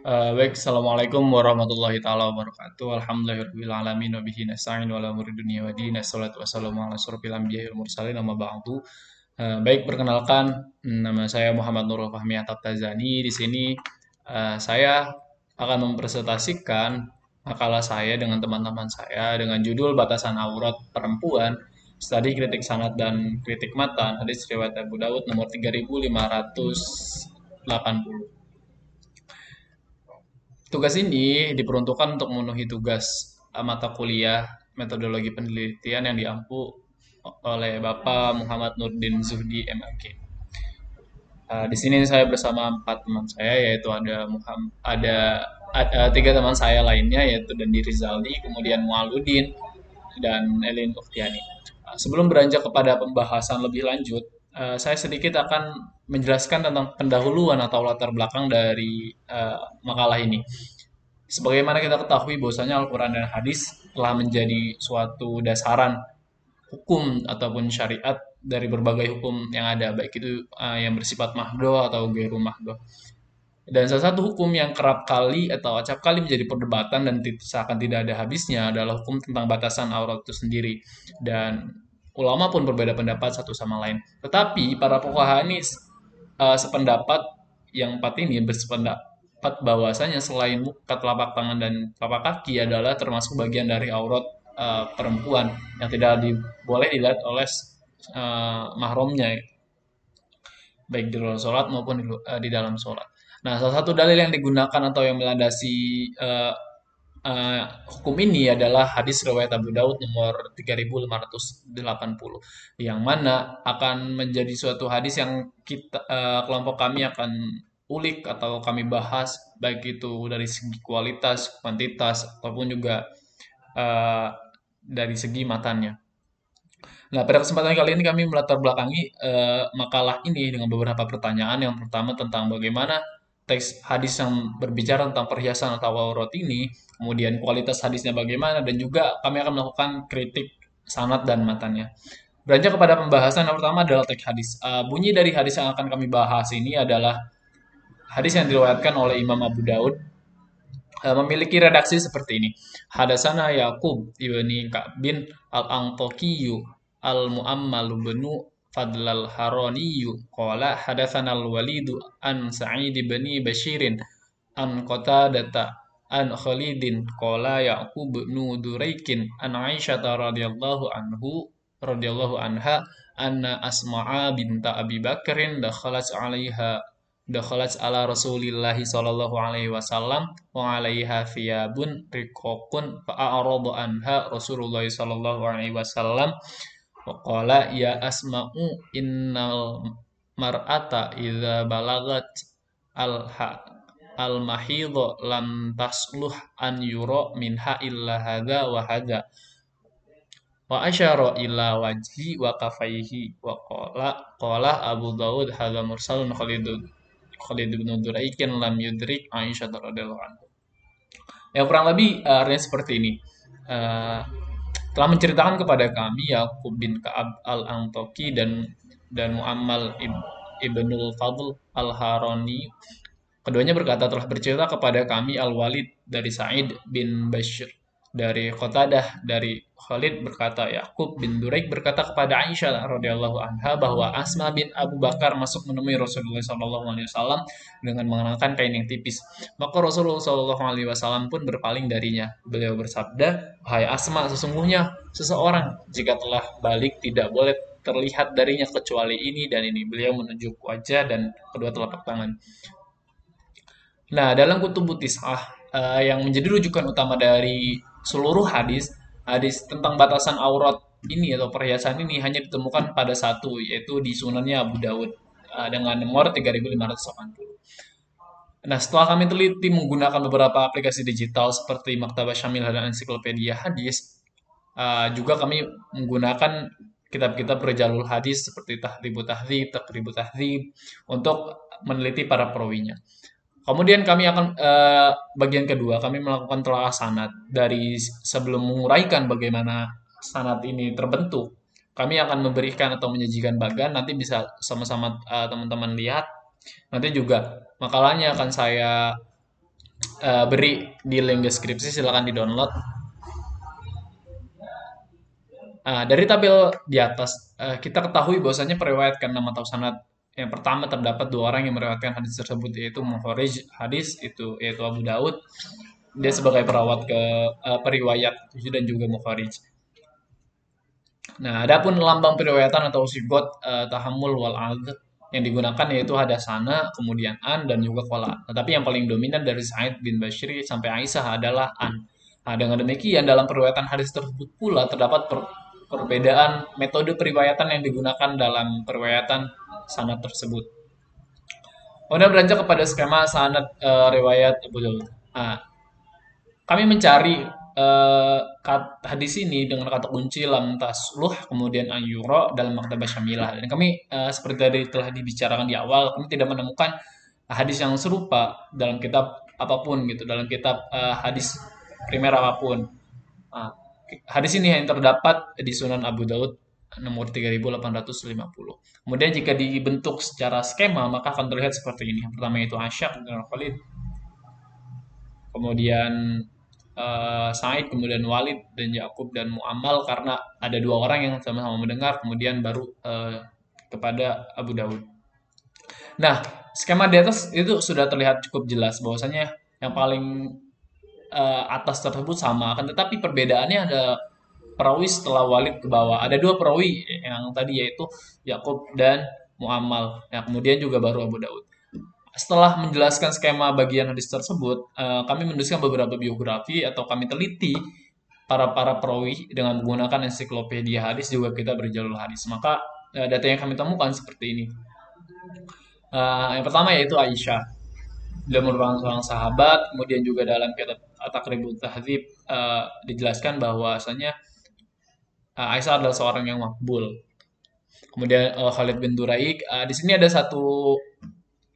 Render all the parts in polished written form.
Baik, Assalamualaikum warahmatullahi taala wabarakatuh. Alhamdulillahirabbil alamin wa bihi nasta'in wa ala umuri dunya wa din. Assalatu wassalamu ala asyrofil anbiya'i wal mursalin amma ba'du. Baik, perkenalkan, nama saya Muhammad Nurul Fahmi At-Taftazani. Di sini saya akan mempresentasikan makalah saya dengan teman-teman saya dengan judul Batasan Aurat Perempuan, Studi Kritik Sanad dan Kritik Matan, hadis riwayat Abu Dawud nomor 3580. Tugas ini diperuntukkan untuk memenuhi tugas mata kuliah metodologi penelitian yang diampu oleh Bapak Muhammad Nurdin Zuhdi MAG. Di sini saya bersama empat teman saya, yaitu ada tiga teman saya lainnya, yaitu Dandi Rizaldi, kemudian Mualudin, dan Elin Uktiani. Sebelum beranjak kepada pembahasan lebih lanjut, saya sedikit akan menjelaskan tentang pendahuluan atau latar belakang dari makalah ini. Sebagaimana kita ketahui bahwasanya Al-Quran dan hadis telah menjadi suatu dasaran hukum ataupun syariat dari berbagai hukum yang ada, baik itu yang bersifat mahdo atau gairu mahdo. Dan salah satu hukum yang kerap kali atau acap kali menjadi perdebatan dan seakan tidak ada habisnya adalah hukum tentang batasan aurat itu sendiri. Dan ulama pun berbeda pendapat satu sama lain. Tetapi para fuqaha ini sependapat, yang empat ini bersependapat bahwasanya selain muka, telapak tangan, dan telapak kaki adalah termasuk bagian dari aurat perempuan yang tidak boleh dilihat oleh mahramnya, baik di luar sholat maupun di dalam sholat. Nah, salah satu dalil yang digunakan atau yang melandasi uh, hukum ini adalah hadis riwayat Abu Daud nomor 3580, yang mana akan menjadi suatu hadis yang kelompok kami akan ulik atau kami bahas, baik itu dari segi kualitas, kuantitas, ataupun juga uh, dari segi matanya. Nah, pada kesempatan kali ini kami melatar belakangi makalah ini dengan beberapa pertanyaan. Yang pertama tentang bagaimana teks hadis yang berbicara tentang perhiasan atau aurat ini, kemudian kualitas hadisnya bagaimana, dan juga kami akan melakukan kritik sanad dan matanya. Beranjak kepada pembahasan yang pertama adalah teks hadis. Bunyi dari hadis yang akan kami bahas ini adalah hadis yang diriwayatkan oleh Imam Abu Daud, memiliki redaksi seperti ini. Hadasana Yaqub ibni Ka'bin al-Antokiyu al-Mu'ammal benu Fadlal Haroniyu qala hadatsana al-Walidu an Sa'id bin Bashirin an Qatadata an Khalidin qala Yaqub bin Duraikin an Aisyah radhiyallahu anha anna Asma'a binta Abi Bakrin dakhalat ala Rasulillahi sallallahu alaihi wasallam wa alaiha thiyabun riqaqun fa a'rada anha Rasulullah sallallahu alaihi wasallam wa qala ya Asma'u innal mar'ata idza balagat al al mahidha lam tasluh an yura minha illa hadza wa hadza wa asyara ila wajhi wa kafaihi wa qala Abu Dawud hadza mursalun Khalid bin Duraikin lam yudrik Aisyah radhiyallahu anha. Ya, kurang lebih artinya seperti ini. Uh, Telah menceritakan kepada kami Yakub bin Ka'ab al-Antoki dan Muammal ibnul Fadl al-Harani. Keduanya berkata telah bercerita kepada kami Al-Walid dari Sa'id bin Bashir dari Qatadah dari Khalid berkata Yakub bin Duraik berkata kepada Aisyah radhiyallahu anha bahwa Asma bin Abu Bakar masuk menemui Rasulullah SAW dengan mengenakan kain yang tipis. Maka Rasulullah SAW pun berpaling darinya. Beliau bersabda, "Hai Asma, sesungguhnya seseorang jika telah balik tidak boleh terlihat darinya kecuali ini dan ini." Beliau menunjuk wajah dan kedua telapak tangan. Nah, dalam kutub Tis'ah yang menjadi rujukan utama dari seluruh hadis, hadis tentang batasan aurat ini atau perhiasan ini hanya ditemukan pada satu, yaitu di Sunannya Abu Dawud dengan nomor 3580. Nah, setelah kami teliti menggunakan beberapa aplikasi digital seperti Maktabah Syamilah dan Ensiklopedia Hadis, juga kami menggunakan kitab-kitab rijalul hadis seperti Tahdhibut Tahdzib, Taqribut Tahdzib untuk meneliti para perawinya. Kemudian kami akan bagian kedua, kami melakukan telaah sanad dari sebelum menguraikan bagaimana sanad ini terbentuk. Kami akan memberikan atau menyajikan bagan, nanti bisa sama-sama teman-teman lihat. Nanti juga makalahnya akan saya beri di link deskripsi, silakan di-download. Dari tabel di atas, kita ketahui bahwasanya periwayatkan nama atau sanad yang pertama terdapat dua orang yang meriwayatkan hadis tersebut, yaitu mukharij hadis yaitu Abu Daud. Dia sebagai periwayat dan juga mukharij. Nah, adapun lambang periwayatan atau sigot tahammul wal ad yang digunakan yaitu hadasana, kemudian an dan juga qala. Tetapi yang paling dominan dari Sa'id bin Bashir sampai Aisyah adalah an. Nah, dengan demikian dalam periwayatan hadis tersebut pula terdapat perbedaan metode periwayatan yang digunakan dalam periwayatan sanad tersebut. Kemudian beranjak kepada skema sanad riwayat Abu Daud. Nah, kami mencari hadis ini dengan kata kunci lam tasluh kemudian ayuro dalam maktabah syamilah, dan kami seperti tadi telah dibicarakan di awal, kami tidak menemukan hadis yang serupa dalam kitab apapun gitu, dalam kitab hadis primer apapun. Nah, hadis ini yang terdapat di Sunan Abu Daud nomor 3850. Kemudian jika dibentuk secara skema maka akan terlihat seperti ini. Yang pertama itu Asyak dan Khalid, kemudian Said, kemudian Walid dan Yakub dan Mu'ammal, karena ada dua orang yang sama-sama mendengar, kemudian baru kepada Abu Daud. Nah, skema di atas itu sudah terlihat cukup jelas bahwasanya yang paling atas tersebut sama, akan tetapi perbedaannya ada perawi setelah Walid ke bawah. Ada dua perawi yang tadi yaitu Yakub dan Mu'ammal. Nah, kemudian juga baru Abu Daud. Setelah menjelaskan skema bagian hadis tersebut, kami menuliskan beberapa biografi atau kami teliti para perawi dengan menggunakan ensiklopedia hadis, juga kita berjalur hadis. Maka data yang kami temukan seperti ini. Yang pertama yaitu Aisyah. Dia merupakan seorang sahabat. Kemudian juga dalam kitab At-Taqribut Tahdzib dijelaskan bahwasanya Aisyah adalah seorang yang makbul. Kemudian Khalid bin Duraik. Di sini ada satu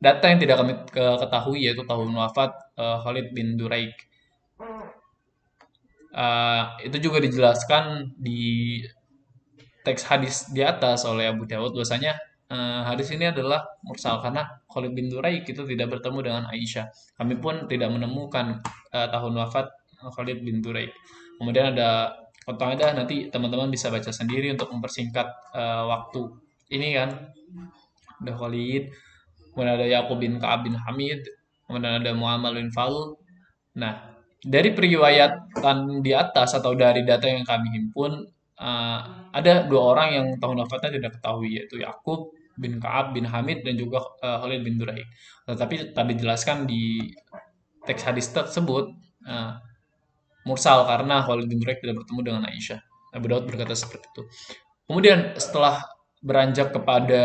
data yang tidak kami ketahui, yaitu tahun wafat Khalid bin Duraik. Itu juga dijelaskan di teks hadis di atas oleh Abu Dawud bahwasanya hadis ini adalah mursal karena Khalid bin Duraik itu tidak bertemu dengan Aisyah. Kami pun tidak menemukan tahun wafat Khalid bin Duraik. Kemudian ada ada, nanti teman-teman bisa baca sendiri untuk mempersingkat waktu. Ini kan ada Khalid, kemudian ada Yaqub bin Ka'ab bin Hamid, kemudian ada Muhammad bin Fadl. Nah, dari periwayatan di atas atau dari data yang kami himpun, ada dua orang yang tahun wafatnya tidak ketahui, yaitu Yaqub bin Ka'ab bin Hamid dan juga Khalid bin Duraik. Tetapi tadi dijelaskan di teks hadis tersebut mursal karena Khalid bin Duraik tidak bertemu dengan Aisyah. Abu Daud berkata seperti itu. Kemudian setelah beranjak kepada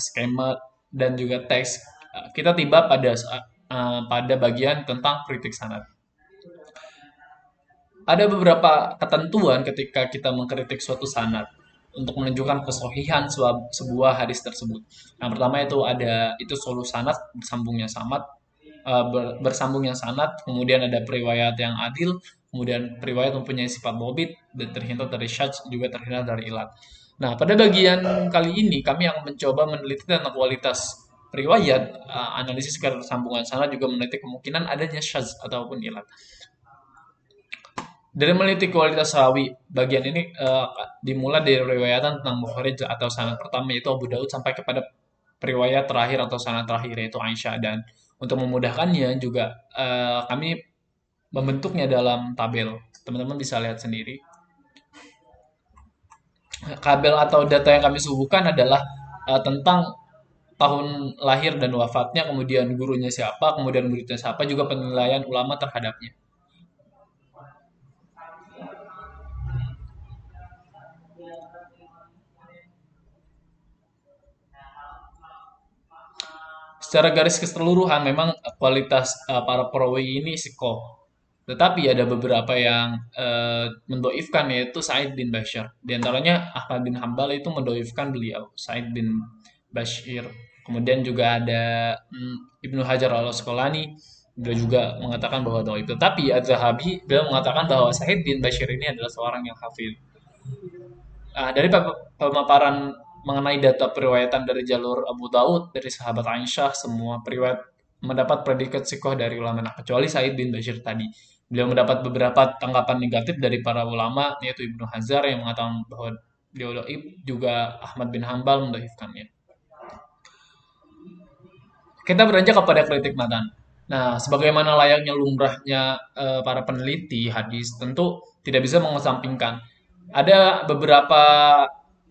skema dan juga teks, kita tiba pada bagian tentang kritik sanad. Ada beberapa ketentuan ketika kita mengkritik suatu sanad untuk menunjukkan kesohihan sebuah hadis tersebut. Yang pertama itu ada itu solu sanad, bersambungnya sanad, kemudian ada periwayat yang adil, kemudian periwayat mempunyai sifat bobit dan terhindar dari syadz, juga terhindar dari ilat. Nah, pada bagian kali ini kami akan mencoba meneliti tentang kualitas riwayat, analisis ketersambungan sanad, juga meneliti kemungkinan adanya syadz ataupun ilat. Dari meneliti kualitas rawi, bagian ini dimulai dari riwayatan tentang mukharij atau sanad pertama yaitu Abu Daud sampai kepada riwayat terakhir atau sanad terakhir yaitu Aisyah, dan untuk memudahkannya juga kami membentuknya dalam tabel. Teman-teman bisa lihat sendiri. Tabel atau data yang kami suguhkan adalah tentang tahun lahir dan wafatnya, kemudian gurunya siapa, kemudian muridnya siapa, juga penilaian ulama terhadapnya. Secara garis keseluruhan memang kualitas para perawi ini sikoh. Tetapi ada beberapa yang mendoifkan, yaitu Sa'id bin Bashir. Di antaranya Ahmad bin Hambal itu mendoifkan beliau, Sa'id bin Bashir. Kemudian juga ada Ibnu Hajar al-Asqalani, beliau juga mengatakan bahwa doif. Tetapi Az-Zahabi beliau mengatakan bahwa Sa'id bin Bashir ini adalah seorang yang hafid. Dari pemaparan mengenai data periwayatan dari jalur Abu Daud, dari sahabat Aisyah, semua periwayat mendapat predikat sikoh dari ulama. Nah, kecuali Said bin Bashir tadi. Beliau mendapat beberapa tanggapan negatif dari para ulama, yaitu Ibnu Hazar yang mengatakan bahwa beliau dhaif, juga Ahmad bin Hambal mendhaifkannya. Kita beranjak kepada kritik matan. Nah, sebagaimana layaknya lumrahnya para peneliti hadis, tentu tidak bisa mengesampingkan. Ada beberapa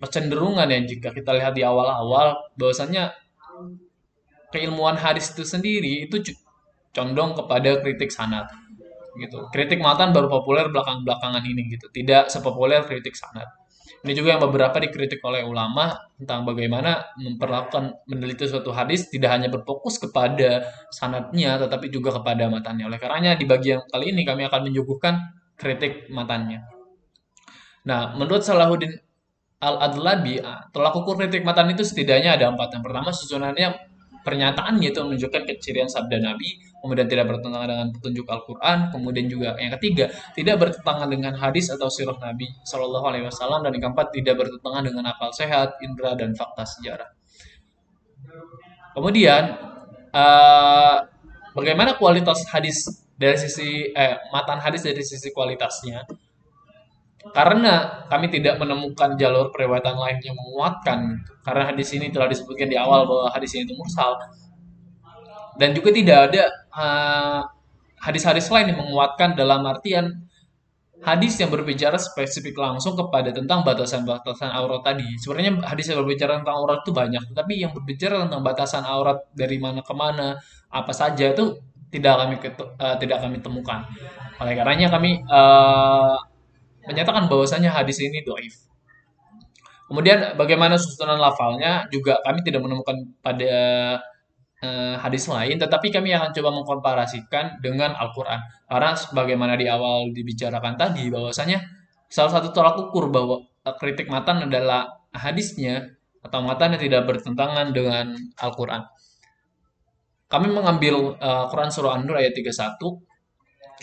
kecenderungan ya jika kita lihat di awal-awal, bahwasanya keilmuan hadis itu sendiri itu condong kepada kritik sanad gitu. Kritik matan baru populer belakang-belakangan ini gitu. Tidak sepopuler kritik sanad. Ini juga yang beberapa dikritik oleh ulama tentang bagaimana memperlakukan meneliti suatu hadis tidak hanya berfokus kepada sanadnya tetapi juga kepada matannya. Oleh karenanya di bagian kali ini kami akan menyuguhkan kritik matannya. Nah, menurut Salahuddin Al-Adlabi, tolak ukur kritik matan itu setidaknya ada empat. Yang pertama, susunannya pernyataannya itu menunjukkan kecirian sabda Nabi, kemudian tidak bertentangan dengan petunjuk Al-Quran, kemudian juga yang ketiga, tidak bertentangan dengan hadis atau sirah Nabi Shallallahu Alaihi Wasallam, dan yang keempat, tidak bertentangan dengan akal sehat, indera, dan fakta sejarah. Kemudian, eh, bagaimana kualitas hadis dari sisi matan hadis dari sisi kualitasnya? Karena kami tidak menemukan jalur periwayatan lain yang menguatkan, karena hadis ini telah disebutkan di awal bahwa hadis ini itu mursal, dan juga tidak ada hadis-hadis lain yang menguatkan dalam artian hadis yang berbicara spesifik langsung kepada tentang batasan-batasan aurat tadi. Sebenarnya hadis yang berbicara tentang aurat itu banyak, tapi yang berbicara tentang batasan aurat dari mana ke mana, apa saja itu tidak kami temukan. Oleh karenanya kami menyatakan bahwasanya hadis ini doif. Kemudian bagaimana susunan lafalnya juga kami tidak menemukan pada hadis lain, tetapi kami akan coba mengkomparasikan dengan Al-Quran. Karena sebagaimana di awal dibicarakan tadi, bahwasanya salah satu tolak ukur bahwa kritik matan adalah hadisnya atau matan yang tidak bertentangan dengan Al-Quran. Kami mengambil Quran Surah An-Nur ayat 31,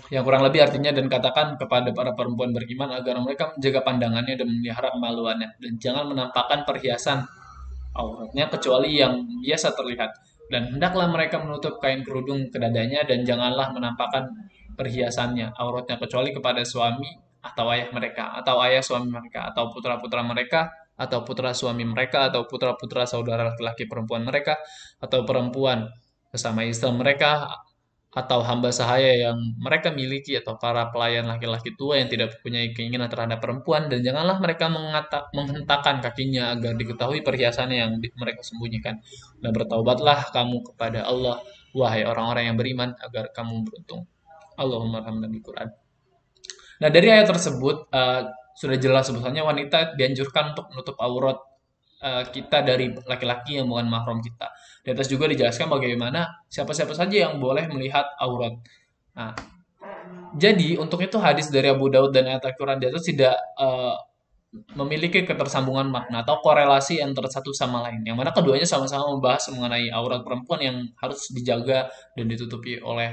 yang kurang lebih artinya, dan katakan kepada para perempuan beriman agar mereka menjaga pandangannya dan memelihara kemaluannya, dan jangan menampakkan perhiasan auratnya kecuali yang biasa terlihat, dan hendaklah mereka menutup kain kerudung ke dadanya, dan janganlah menampakkan perhiasannya auratnya kecuali kepada suami atau ayah mereka, atau ayah suami mereka, atau putra-putra mereka, atau putra suami mereka, atau putra-putra saudara laki-laki perempuan mereka, atau perempuan sesama istri mereka, atau hamba sahaya yang mereka miliki, atau para pelayan laki-laki tua yang tidak mempunyai keinginan terhadap perempuan, dan janganlah mereka menghentakkan kakinya agar diketahui perhiasannya yang mereka sembunyikan, dan bertaubatlah kamu kepada Allah, wahai orang-orang yang beriman, agar kamu beruntung. Allahumma rahmna bil Quran. Nah, dari ayat tersebut sudah jelas sebetulnya wanita dianjurkan untuk menutup aurat kita dari laki-laki yang bukan mahram kita. Di atas juga dijelaskan bagaimana siapa-siapa saja yang boleh melihat aurat. Nah, jadi untuk itu hadis dari Abu Daud dan ayat Al-Quran di atas tidak memiliki ketersambungan makna atau korelasi antara satu sama lain. Yang mana keduanya sama-sama membahas mengenai aurat perempuan yang harus dijaga dan ditutupi oleh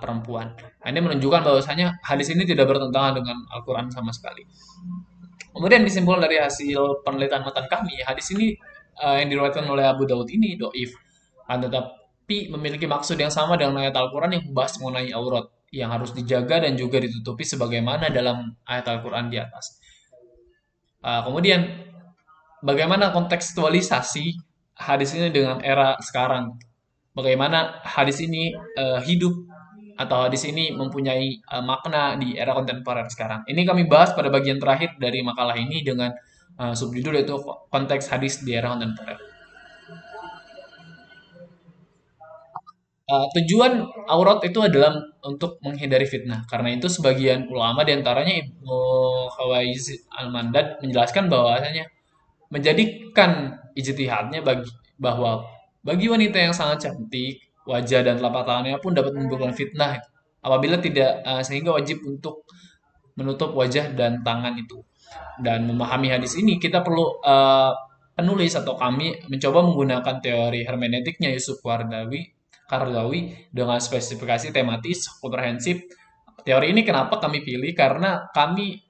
perempuan. Nah, ini menunjukkan bahwasanya hadis ini tidak bertentangan dengan Al-Quran sama sekali. Kemudian disimpulkan dari hasil penelitian matan kami, hadis ini yang diriwayatkan oleh Abu Daud ini doif, tetapi memiliki maksud yang sama dengan ayat Al-Quran yang membahas mengenai aurat yang harus dijaga dan juga ditutupi sebagaimana dalam ayat Al-Quran di atas. Kemudian bagaimana kontekstualisasi hadis ini dengan era sekarang? Bagaimana hadis ini hidup atau hadis ini mempunyai makna di era kontemporer sekarang? Ini kami bahas pada bagian terakhir dari makalah ini dengan subjudul yaitu konteks hadis di era kontemporer. Tujuan aurat itu adalah untuk menghindari fitnah. Karena itu sebagian ulama diantaranya Ibnu Khawaiz Al-Mandad menjelaskan bahwasanya menjadikan ijtihadnya bahwa bagi wanita yang sangat cantik, wajah dan telapak tangannya pun dapat menimbulkan fitnah apabila tidak sehingga wajib untuk menutup wajah dan tangan itu. Dan memahami hadis ini kita perlu penulis atau kami mencoba menggunakan teori hermeneutiknya Yusuf Qaradawi dengan spesifikasi tematis komprehensif. Teori ini kenapa kami pilih? Karena kami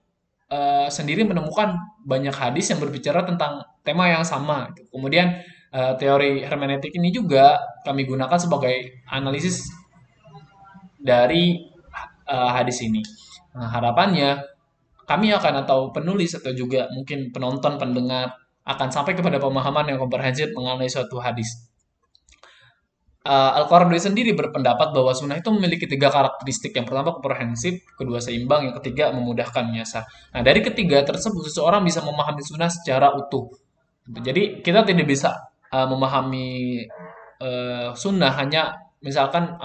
sendiri menemukan banyak hadis yang berbicara tentang tema yang sama. Kemudian Teori hermeneutik ini juga kami gunakan sebagai analisis dari hadis ini. Nah, harapannya kami akan atau penulis atau juga mungkin penonton pendengar akan sampai kepada pemahaman yang komprehensif mengenai suatu hadis. Al-Qaradawi sendiri berpendapat bahwa sunnah itu memiliki tiga karakteristik. Yang pertama komprehensif, kedua seimbang, yang ketiga memudahkan menyasar. Nah, dari ketiga tersebut seseorang bisa memahami sunnah secara utuh. Jadi kita tidak bisa memahami sunnah hanya misalkan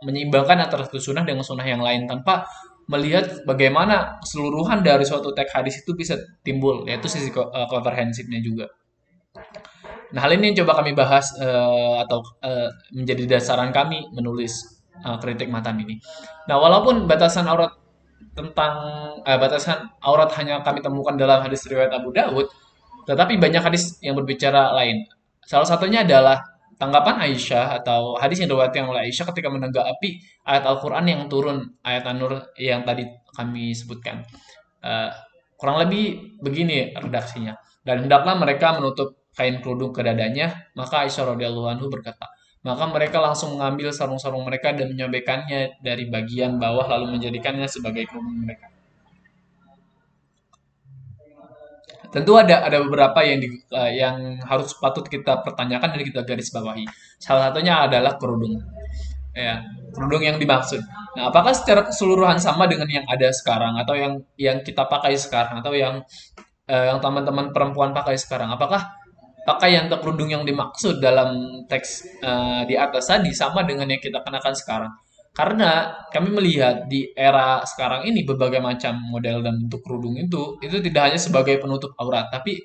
menyeimbangkan antara satu sunnah dengan sunnah yang lain tanpa melihat bagaimana keseluruhan dari suatu teks hadis itu bisa timbul, yaitu sisi komprehensifnya juga. Nah, hal ini yang coba kami bahas atau menjadi dasaran kami menulis kritik matan ini. Nah, walaupun batasan aurat tentang batasan aurat hanya kami temukan dalam hadis riwayat Abu Daud, tetapi banyak hadis yang berbicara lain. Salah satunya adalah tanggapan Aisyah atau hadis yang diriwayatkan oleh Aisyah ketika menanggapi ayat Al-Quran yang turun, ayat An-Nur yang tadi kami sebutkan. Eh, Kurang lebih begini redaksinya. Dan hendaklah mereka menutup kain kerudung ke dadanya, maka Aisyah radhiyallahu anhu berkata, maka mereka langsung mengambil sarung-sarung mereka dan menyobekannya dari bagian bawah lalu menjadikannya sebagai kerudung mereka. Tentu ada beberapa yang harus patut kita pertanyakan dan kita garis bawahi. Salah satunya adalah kerudung. Ya, kerudung yang dimaksud. Nah, apakah secara keseluruhan sama dengan yang ada sekarang atau yang kita pakai sekarang atau yang teman-teman perempuan pakai sekarang? Apakah pakaian atau kerudung yang dimaksud dalam teks di atas tadi sama dengan yang kita kenakan sekarang? Karena kami melihat di era sekarang ini berbagai macam model dan bentuk kerudung itu tidak hanya sebagai penutup aurat, tapi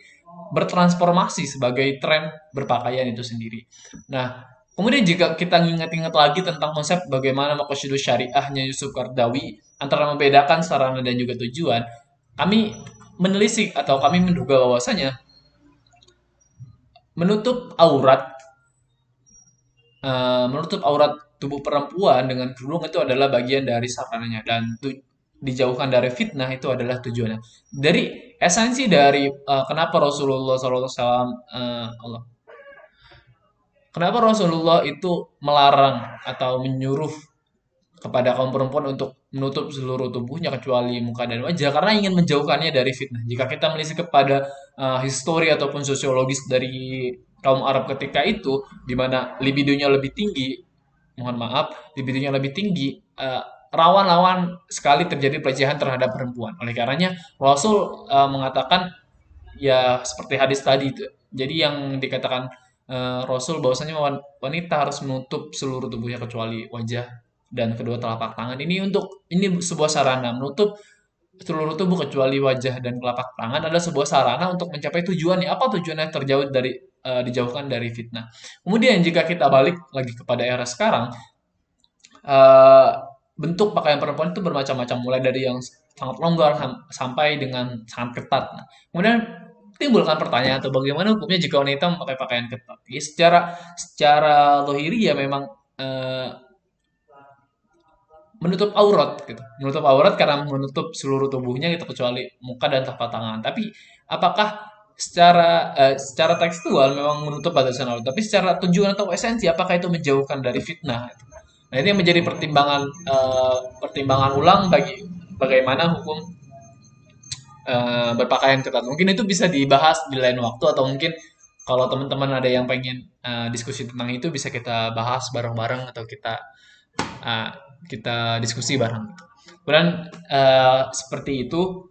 bertransformasi sebagai tren berpakaian itu sendiri. Nah, kemudian jika kita ingat-ingat lagi tentang konsep bagaimana maqasidus syariahnya Yusuf Qardawi antara membedakan sarana dan juga tujuan, kami menelisik atau kami menduga bahwasanya menutup aurat menutup aurat tubuh perempuan dengan kerudung itu adalah bagian dari sarananya dan dijauhkan dari fitnah itu adalah tujuannya. Dari esensi dari kenapa Rasulullah SAW kenapa Rasulullah itu melarang atau menyuruh kepada kaum perempuan untuk menutup seluruh tubuhnya kecuali muka dan wajah karena ingin menjauhkannya dari fitnah. Jika kita melihat kepada histori ataupun sosiologis dari kaum Arab ketika itu, di mana libidonya lebih tinggi, mohon maaf, libidonya lebih tinggi, rawan-rawan sekali terjadi pelecehan terhadap perempuan. Oleh karenanya Rasul mengatakan ya seperti hadis tadi itu. Jadi yang dikatakan Rasul bahwasanya wanita harus menutup seluruh tubuhnya kecuali wajah dan kedua telapak tangan. Ini sebuah sarana menutup seluruh tubuh kecuali wajah dan telapak tangan adalah sebuah sarana untuk mencapai tujuannya. Apa tujuannya terjauh dari dijauhkan dari fitnah. Kemudian jika kita balik lagi kepada era sekarang, eh, bentuk pakaian perempuan itu bermacam-macam mulai dari yang sangat longgar sampai dengan sangat ketat. Nah, kemudian timbulkan pertanyaan atau bagaimana hukumnya jika wanita memakai pakaian ketat? Ya, secara lohiri ya memang eh, menutup aurat gitu. Menutup aurat karena menutup seluruh tubuhnya gitu kecuali muka dan telapak tangan. Tapi apakah secara tekstual memang menutup batasan aurat, tapi secara tujuan atau esensi apakah itu menjauhkan dari fitnah? Nah, ini yang menjadi pertimbangan ulang bagi bagaimana hukum berpakaian ketat. Mungkin itu bisa dibahas di lain waktu atau mungkin kalau teman-teman ada yang pengen diskusi tentang itu bisa kita bahas bareng-bareng atau uh, kita diskusi bareng. Kemudian seperti itu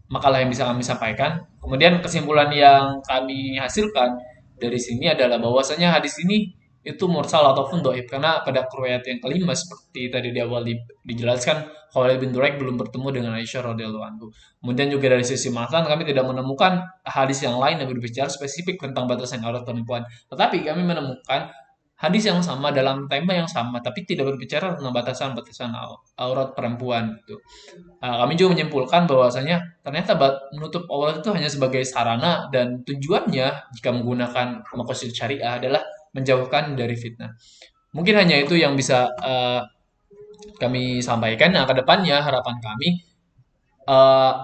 makalah yang bisa kami sampaikan. Kemudian kesimpulan yang kami hasilkan dari sini adalah bahwasanya hadis ini itu mursal ataupun doib karena pada riwayat yang kelima seperti tadi di awal dijelaskan Khalid bin Duraik belum bertemu dengan Aisyah radhiyallahu anhu. Kemudian juga dari sisi matan kami tidak menemukan hadis yang lain yang berbicara spesifik tentang batasan aurat perempuan. Tetapi kami menemukan hadis yang sama dalam tema yang sama tapi tidak berbicara tentang batasan-batasan aurat perempuan gitu. Kami juga menyimpulkan bahwasanya ternyata menutup aurat itu hanya sebagai sarana dan tujuannya jika menggunakan maqasid syariah adalah menjauhkan dari fitnah. Mungkin hanya itu yang bisa kami sampaikan. Nah, ke depannya harapan kami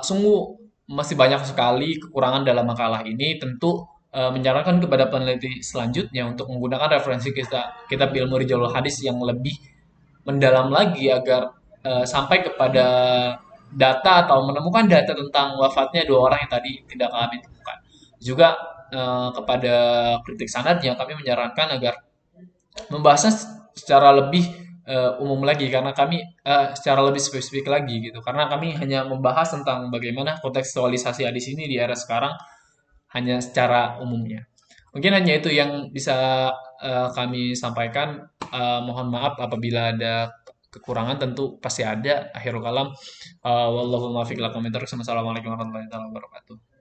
sungguh masih banyak sekali kekurangan dalam makalah ini. Tentu menyarankan kepada peneliti selanjutnya untuk menggunakan referensi kitab ilmu rijalul hadis yang lebih mendalam lagi agar sampai kepada data atau menemukan data tentang wafatnya dua orang yang tadi tidak kami temukan. Juga kepada kritik sanadnya kami menyarankan agar membahasnya secara lebih umum lagi karena kami secara lebih spesifik lagi gitu karena kami hanya membahas tentang bagaimana kontekstualisasi hadis ini di era sekarang hanya secara umumnya. Mungkin hanya itu yang bisa kami sampaikan. Mohon maaf apabila ada kekurangan, tentu pasti ada. Akhirul kalam. Wallahu muwaffiq ila aqwamit thoriq. Wassalamualaikum warahmatullahi wabarakatuh.